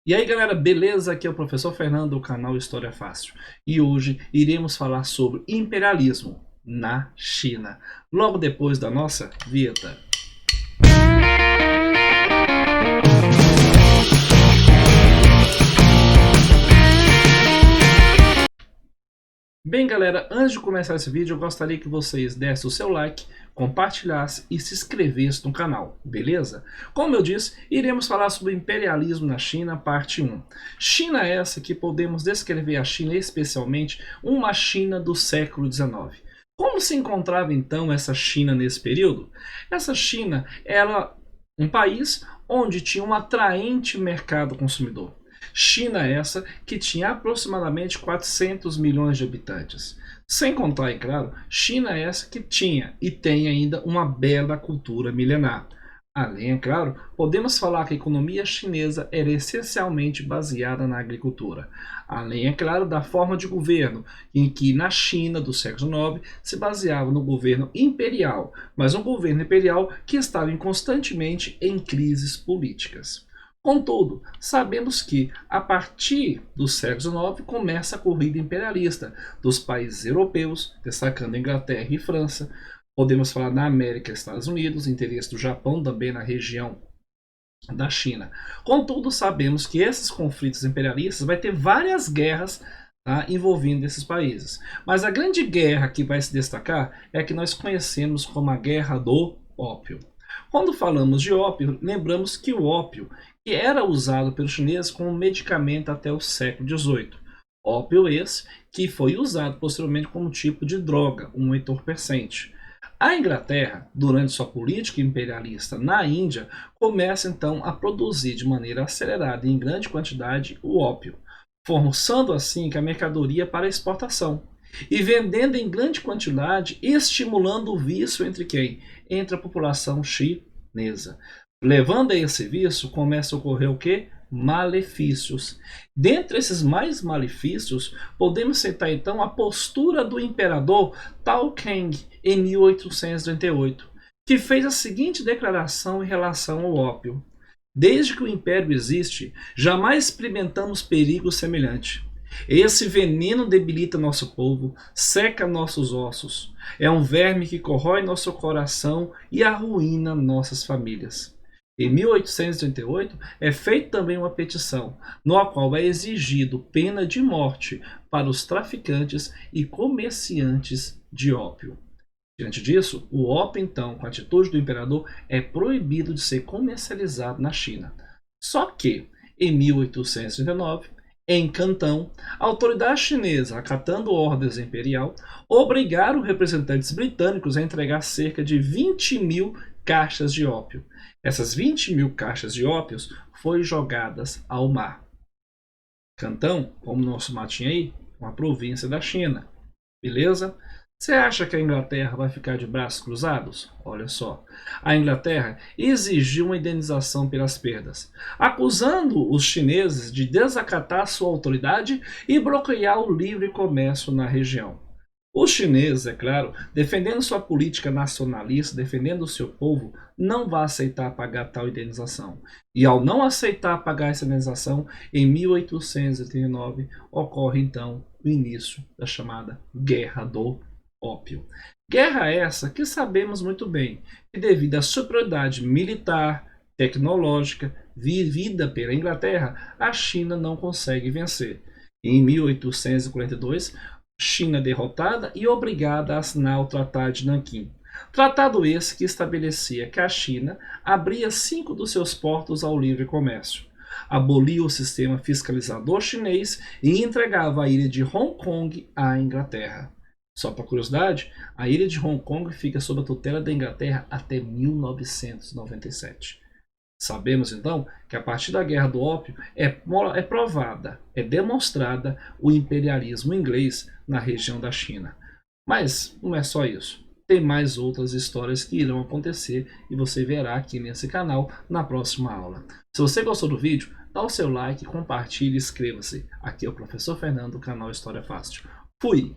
E aí galera, beleza? Aqui é o professor Fernando do canal História Fácil. E hoje iremos falar sobre imperialismo na China, logo depois da nossa vinheta. Bem galera, antes de começar esse vídeo eu gostaria que vocês dessem o seu like, compartilhassem e se inscrevessem no canal, beleza? Como eu disse, iremos falar sobre o imperialismo na China, parte 1. China é essa que podemos descrever a China especialmente uma China do século XIX. Como se encontrava então essa China nesse período? Essa China era um país onde tinha um atraente mercado consumidor. China essa que tinha aproximadamente 400 milhões de habitantes. Sem contar, é claro, China essa que tinha e tem ainda uma bela cultura milenar. Além, é claro, podemos falar que a economia chinesa era essencialmente baseada na agricultura. Além, é claro, da forma de governo, em que na China do século XIX se baseava no governo imperial, mas um governo imperial que estava constantemente em crises políticas. Contudo, sabemos que, a partir do século XIX, começa a corrida imperialista dos países europeus, destacando Inglaterra e França. Podemos falar na América e Estados Unidos, interesse do Japão também na região da China. Contudo, sabemos que esses conflitos imperialistas vai ter várias guerras envolvendo esses países. Mas a grande guerra que vai se destacar é a que nós conhecemos como a Guerra do Ópio. Quando falamos de ópio, lembramos que o ópio que era usado pelos chineses como medicamento até o século XVIII. Ópio esse que foi usado posteriormente como tipo de droga, um entorpecente. A Inglaterra, durante sua política imperialista na Índia, começa então a produzir de maneira acelerada e em grande quantidade o ópio, forçando assim que a mercadoria para exportação e vendendo em grande quantidade, estimulando o vício entre quem? Entre a população chinesa. Levando a esse vício, começa a ocorrer o que? Malefícios. Dentre esses mais malefícios, podemos citar então a postura do imperador Tao Keng em 1838, que fez a seguinte declaração em relação ao ópio: desde que o império existe, jamais experimentamos perigo semelhante. Esse veneno debilita nosso povo, seca nossos ossos. É um verme que corrói nosso coração e arruína nossas famílias. Em 1838 é feita também uma petição, no qual é exigido pena de morte para os traficantes e comerciantes de ópio. Diante disso, o ópio, então, com a atitude do imperador, é proibido de ser comercializado na China. Só que, em 1839, em Cantão, a autoridade chinesa, acatando ordens imperial, obrigaram representantes britânicos a entregar cerca de 20 mil caixas de ópio. Essas 20 mil caixas de ópios foram jogadas ao mar. Cantão, como nosso matinho aí, uma província da China. Beleza? Você acha que a Inglaterra vai ficar de braços cruzados? Olha só, a Inglaterra exigiu uma indenização pelas perdas, acusando os chineses de desacatar sua autoridade e bloquear o livre comércio na região. Os chineses, é claro, defendendo sua política nacionalista, defendendo o seu povo, não vai aceitar pagar tal indenização. E ao não aceitar pagar essa indenização, em 1839 ocorre então o início da chamada Guerra do Ópio. Guerra essa que sabemos muito bem que, devido à superioridade militar, tecnológica, vivida pela Inglaterra, a China não consegue vencer. Em 1842, China derrotada e obrigada a assinar o Tratado de Nanquim. Tratado esse que estabelecia que a China abria 5 dos seus portos ao livre comércio, abolia o sistema fiscalizador chinês e entregava a ilha de Hong Kong à Inglaterra. Só para curiosidade, a ilha de Hong Kong fica sob a tutela da Inglaterra até 1997. Sabemos então que a partir da Guerra do Ópio é provada, é demonstrada o imperialismo inglês na região da China. Mas não é só isso. Tem mais outras histórias que irão acontecer e você verá aqui nesse canal na próxima aula. Se você gostou do vídeo, dá o seu like, compartilhe e inscreva-se. Aqui é o professor Fernando do canal História Fácil. Fui!